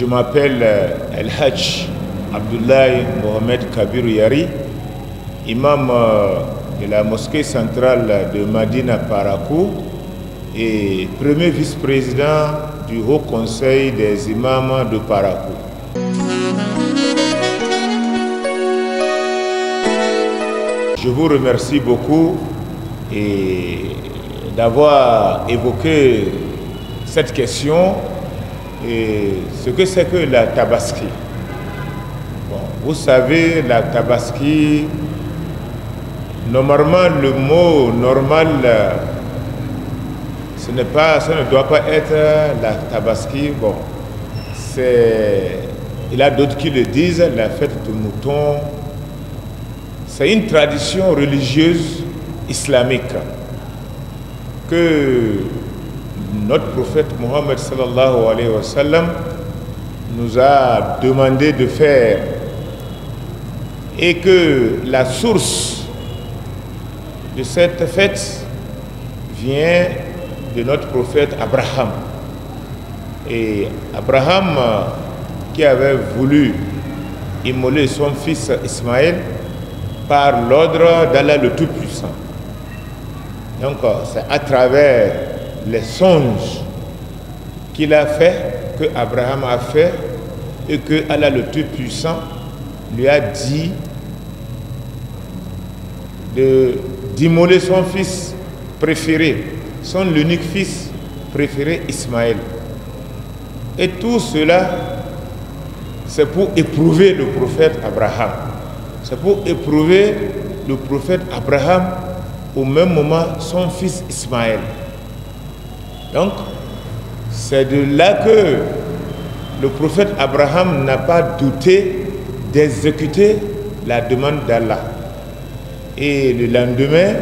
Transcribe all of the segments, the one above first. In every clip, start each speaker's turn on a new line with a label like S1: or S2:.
S1: m'appelle El-Hajj Abdoulaye Mohamed Kabir Yari, imam de la mosquée centrale de Madina Parakou et premier vice-président du Haut Conseil des imams de Parakou. Je vous remercie beaucoup d'avoir évoqué cette question et ce que c'est que la Tabaski. Bon, vous savez, la Tabaski, normalement le mot normal, ça ne doit pas être la Tabaski. Bon, il y a d'autres qui le disent, la fête du mouton. C'est une tradition religieuse islamique que notre prophète Mohammed sallallahu alayhi wa sallam nous a demandé de faire et que la source de cette fête vient de notre prophète Abraham. Et Abraham qui avait voulu immoler son fils Ismaël par l'ordre d'Allah le Tout-Puissant. Donc c'est à travers les songes qu'il a fait, que Abraham a fait, et que Allah le Tout-Puissant lui a dit d'immoler son fils préféré, son unique fils préféré, Ismaël. Et tout cela, c'est pour éprouver le prophète Abraham. C'est pour éprouver le prophète Abraham, au même moment son fils Ismaël. Donc, c'est de là que le prophète Abraham n'a pas douté d'exécuter la demande d'Allah. Et le lendemain,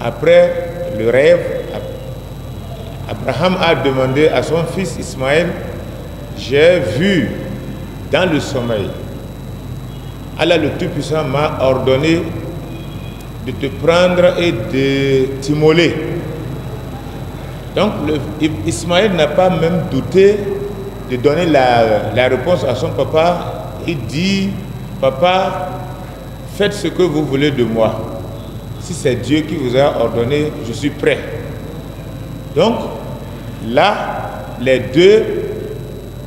S1: après le rêve, Abraham a demandé à son fils Ismaël: j'ai vu dans le sommeil, Allah le Tout-Puissant m'a ordonné de te prendre et de t'immoler. Donc Ismaël n'a pas même douté de donner la réponse à son papa. Il dit: papa, faites ce que vous voulez de moi. Si c'est Dieu qui vous a ordonné, je suis prêt. Donc là, les deux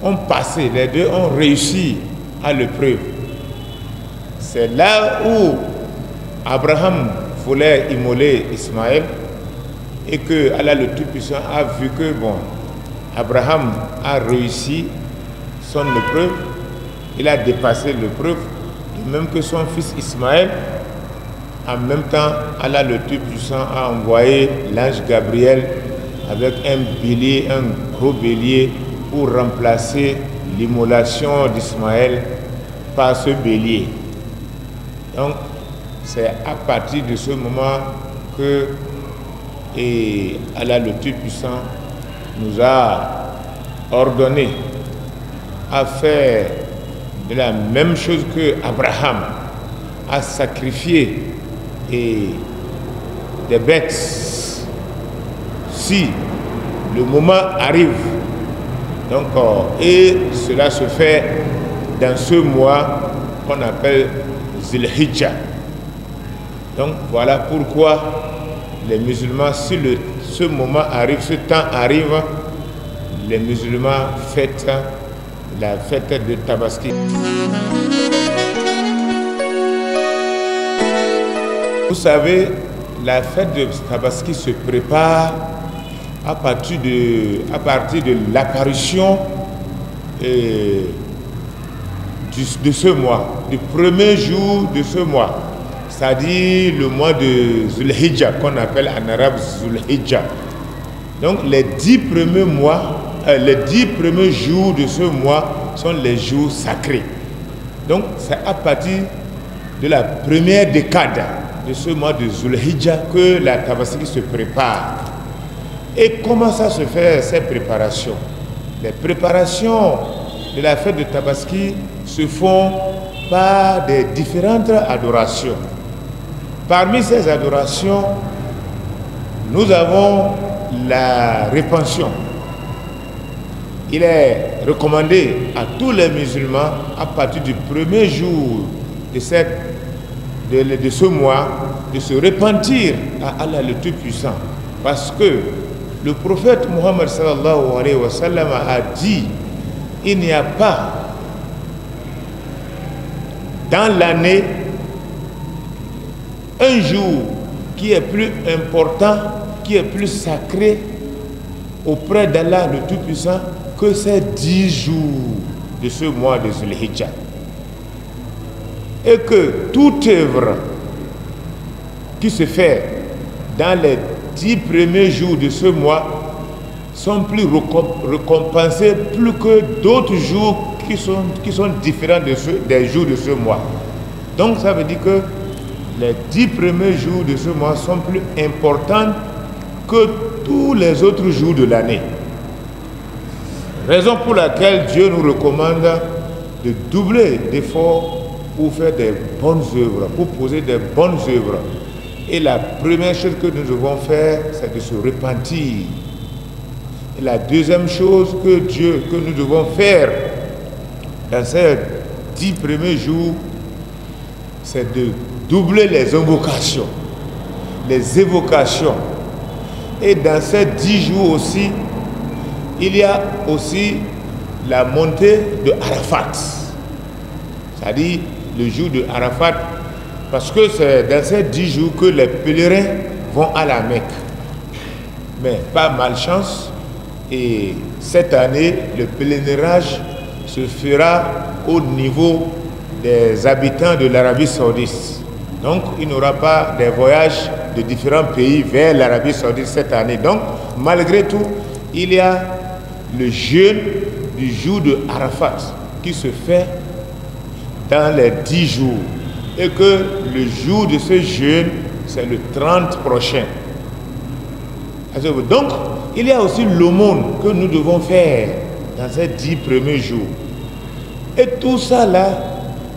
S1: ont passé, les deux ont réussi à l'épreuve. C'est là où Abraham voulait immoler Ismaël et que Allah le Tout-Puissant a vu que Abraham a réussi son épreuve, il a dépassé l'épreuve, de même que son fils Ismaël. En même temps, Allah le Tout-Puissant a envoyé l'ange Gabriel avec un bélier, un gros bélier, pour remplacer l'immolation d'Ismaël par ce bélier. Donc, c'est à partir de ce moment que Allah le Tout-Puissant nous a ordonné à faire de la même chose que Abraham, à sacrifier des bêtes si le moment arrive. Donc, et cela se fait dans ce mois qu'on appelle Zul-Hijjah. Donc voilà pourquoi les musulmans, si ce moment arrive, ce temps arrive, les musulmans fêtent la fête de Tabaski. Vous savez, la fête de Tabaski se prépare à partir de l'apparition de ce mois, du premier jour de ce mois, c'est-à-dire le mois de Zul-Hijjah, qu'on appelle en arabe Zul-Hijjah. Donc les 10 premiers mois, les 10 premiers jours de ce mois sont les jours sacrés. Donc c'est à partir de la première décade de ce mois de Zul-Hijjah que la Tabaski se prépare. Et comment ça se fait, ces préparations? Les préparations de la fête de Tabaski se font par des différentes adorations. Parmi ces adorations, nous avons la répansion. il est recommandé à tous les musulmans, à partir du premier jour de ce mois, de se repentir à Allah le Tout-Puissant. Parce que le prophète Mohammed sallallahu alayhi wa sallam a dit, il n'y a pas dans l'année un jour qui est plus important, qui est plus sacré auprès d'Allah le Tout-Puissant que ces 10 jours de ce mois de Zulhijjah. Et que toute œuvre qui se fait dans les 10 premiers jours de ce mois sont plus récompensées plus que d'autres jours qui sont différents des jours de ce mois. Donc ça veut dire que les 10 premiers jours de ce mois sont plus importants que tous les autres jours de l'année. Raison pour laquelle Dieu nous recommande de doubler d'efforts pour faire des bonnes œuvres, pour poser des bonnes œuvres. Et la première chose que nous devons faire, c'est de se repentir. Et la deuxième chose que nous devons faire dans ces 10 premiers jours, c'est de doubler les invocations, les évocations. Et dans ces 10 jours aussi, il y a aussi la montée de Arafat. C'est-à-dire le jour de Arafat, parce que c'est dans ces 10 jours que les pèlerins vont à la Mecque. Mais pas malchance, et cette année, le pèlerinage se fera au niveau des habitants de l'Arabie Saoudite. Donc, il n'y aura pas des voyages de différents pays vers l'Arabie Saoudite cette année. Donc, malgré tout, il y a le jeûne du jour de Arafat qui se fait dans les 10 jours. Et que le jour de ce jeûne, c'est le 30 prochain. Donc, il y a aussi l'aumône que nous devons faire dans ces 10 premiers jours. Et tout ça là,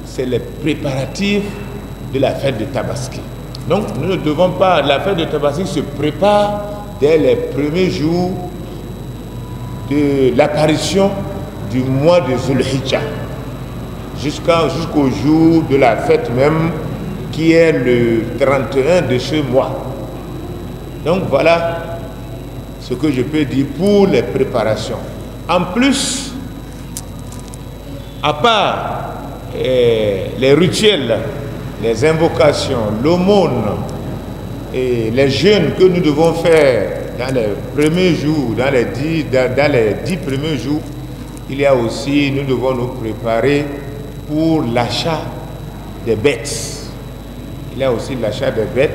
S1: c'est les préparatifs de la fête de Tabaski. Donc, nous ne devons pas, la fête de Tabaski se prépare dès les premiers jours de l'apparition du mois de Zulhijjah jusqu'au jour de la fête même qui est le 31 de ce mois. Donc voilà ce que je peux dire pour les préparations. En plus, à part les rituels, les invocations, l'aumône et les jeûnes que nous devons faire dans les premiers jours, dans les 10 premiers jours, il y a aussi, nous devons nous préparer pour l'achat des bêtes. Il y a aussi l'achat des bêtes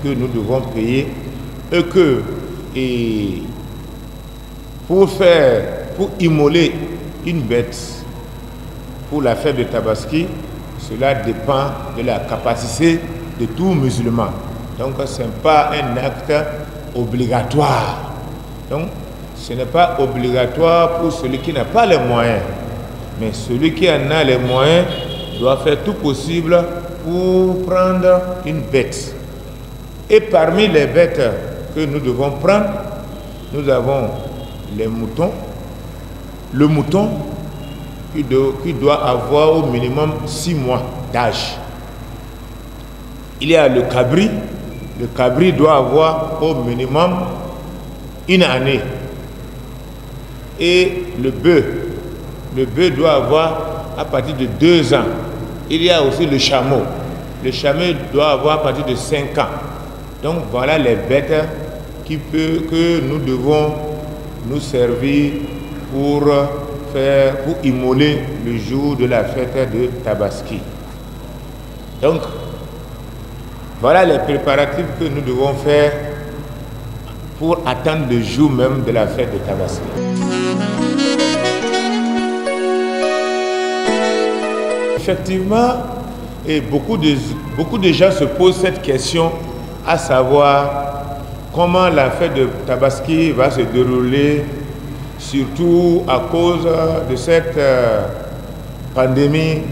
S1: que nous devons payer et pour immoler une bête pour la fête de Tabaski, cela dépend de la capacité de tout musulman. Donc ce n'est pas un acte obligatoire. Donc ce n'est pas obligatoire pour celui qui n'a pas les moyens. Mais celui qui en a les moyens doit faire tout possible pour prendre une bête. Et parmi les bêtes que nous devons prendre, nous avons les moutons. Le mouton qui doit avoir au minimum 6 mois d'âge. Il y a le cabri. Le cabri doit avoir au minimum 1 année. Et le bœuf. Le bœuf doit avoir à partir de 2 ans. Il y a aussi le chameau. Le chameau doit avoir à partir de 5 ans. Donc voilà les bêtes que nous devons nous servir pour immoler le jour de la fête de Tabaski. Donc voilà les préparatifs que nous devons faire pour attendre le jour même de la fête de Tabaski. Effectivement, et beaucoup de gens se posent cette question, à savoir comment la fête de Tabaski va se dérouler, surtout à cause de cette pandémie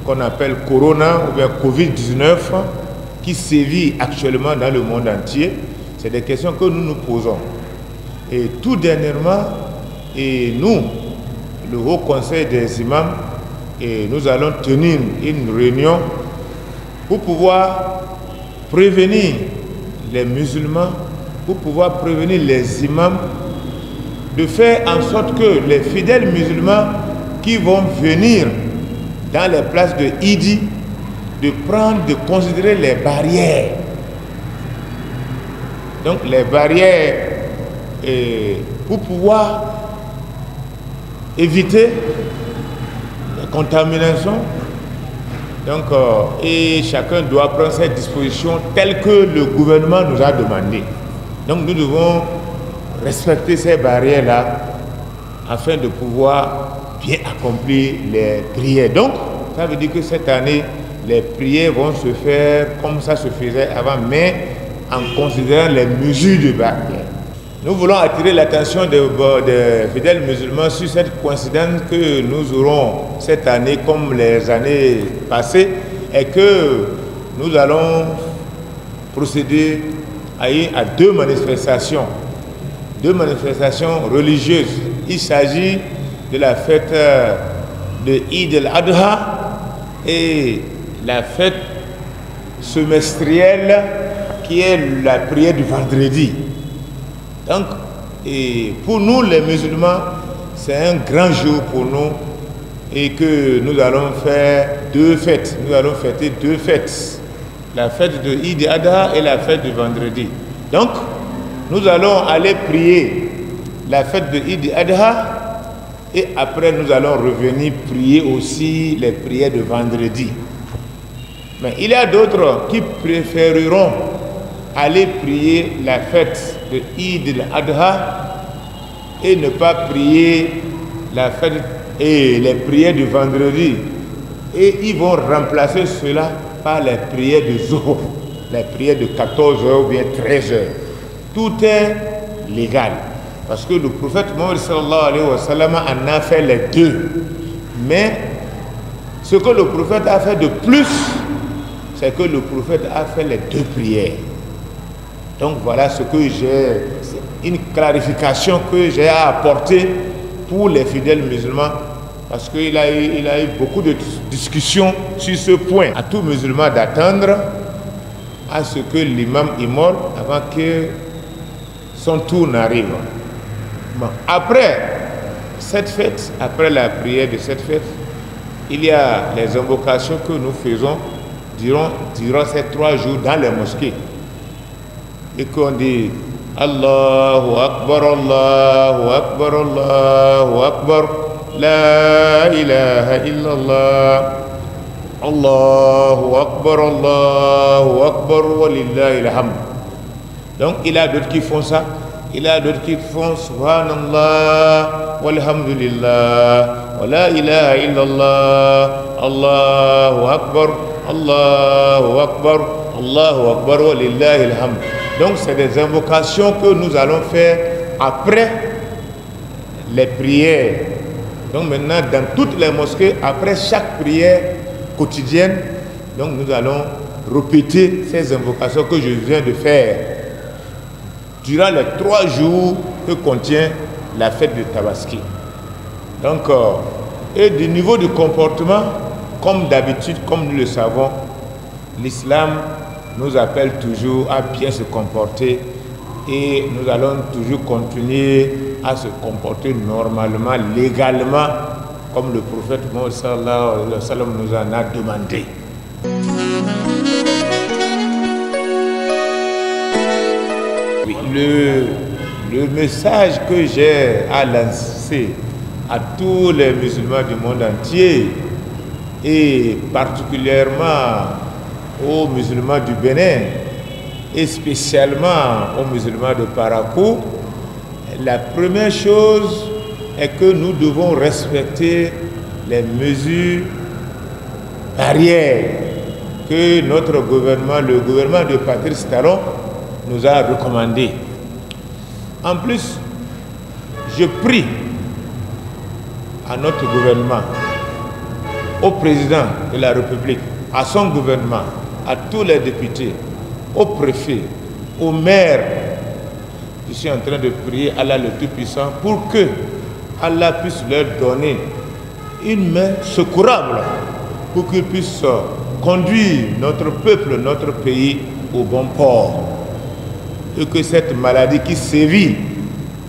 S1: qu'on appelle Corona ou bien Covid-19 qui sévit actuellement dans le monde entier. C'est des questions que nous nous posons. Et tout dernièrement, et nous, le Haut Conseil des imams et nous allons tenir une réunion pour pouvoir prévenir les musulmans, pour pouvoir prévenir les imams, de faire en sorte que les fidèles musulmans qui vont venir dans les places de Idi, de considérer les barrières. Donc les barrières pour pouvoir éviter la contamination. Donc, et chacun doit prendre ses dispositions telles que le gouvernement nous a demandé. Donc nous devons respecter ces barrières-là afin de pouvoir bien accomplir les prières. Donc, ça veut dire que cette année, les prières vont se faire comme ça se faisait avant, mais en considérant les mesures de barrière. Nous voulons attirer l'attention des fidèles musulmans sur cette coïncidence que nous aurons cette année comme les années passées et que nous allons procéder à deux manifestations religieuses. Il s'agit de la fête de Eid al-Adha et la fête semestrielle qui est la prière du vendredi. Donc, et pour nous les musulmans, c'est un grand jour pour nous et que nous allons faire deux fêtes. Nous allons fêter deux fêtes. La fête de Eid al-Adha et la fête du vendredi. Donc, nous allons aller prier la fête de Eid al-Adha et après nous allons revenir prier aussi les prières de vendredi. Mais il y a d'autres qui préféreront aller prier la fête de Eid al-Adha et ne pas prier la fête et les prières du vendredi. Et ils vont remplacer cela par les prières de Zohar, les prières de 14h ou bien 13h. Tout est légal. Parce que le prophète Mohammed sallallahu alayhi wa sallam en a fait les deux. Mais ce que le prophète a fait de plus, c'est que le prophète a fait les deux prières. Donc voilà ce que j'ai, une clarification que j'ai à apporter pour les fidèles musulmans, parce qu'il a eu beaucoup de discussions sur ce point. À tout musulman d'attendre à ce que l'imam immole avant que son tour n'arrive. Bon, après cette fête, après la prière de cette fête, il y a les invocations que nous faisons durant ces 3 jours dans les mosquées. Et qu'on dit Allahu Akbar, Allahu Akbar, Allahu Akbar, La ilaha illallah, Allahu Akbar, Walillahi alhamd. Donc il y a d'autres qui font ça, il y a d'autres qui font Subhanallah, Walhamdulillah, Wa la ilaha illallah, Allahu Akbar, Allahu Akbar, Allahu Akbar, Walillahi alhamd. Donc c'est des invocations que nous allons faire après les prières. Donc maintenant dans toutes les mosquées, après chaque prière quotidienne, donc nous allons répéter ces invocations que je viens de faire durant les 3 jours que contient la fête de Tabaski. Donc, et du niveau du comportement, comme d'habitude, comme nous le savons, l'islam nous appelle toujours à bien se comporter et nous allons toujours continuer à se comporter normalement, légalement, comme le prophète Mohammed sallallahu alayhi wa sallam nous en a demandé. Oui, le message que j'ai à lancer à tous les musulmans du monde entier et particulièrement aux musulmans du Bénin et spécialement aux musulmans de Parakou, la première chose est que nous devons respecter les mesures barrières que notre gouvernement, le gouvernement de Patrice Talon, nous a recommandées. En plus, je prie à notre gouvernement, au président de la République, à son gouvernement, à tous les députés, au préfet, au maire. Je suis en train de prier Allah le Tout-Puissant pour que Allah puisse leur donner une main secourable pour qu'ils puissent conduire notre peuple, notre pays au bon port. Et que cette maladie qui sévit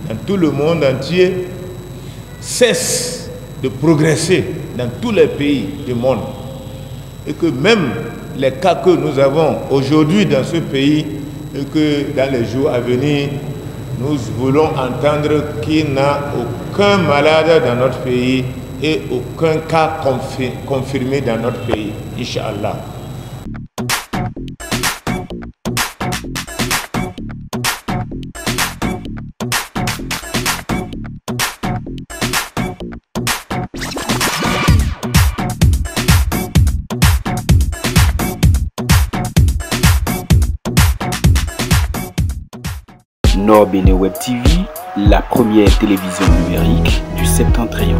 S1: dans tout le monde entier cesse de progresser dans tous les pays du monde. Et que même les cas que nous avons aujourd'hui dans ce pays, et que dans les jours à venir, nous voulons entendre qu'il n'y a aucun malade dans notre pays et aucun cas confirmé dans notre pays, Inch'Allah.
S2: Nord Bénin Web TV, la première télévision numérique du Septentrion.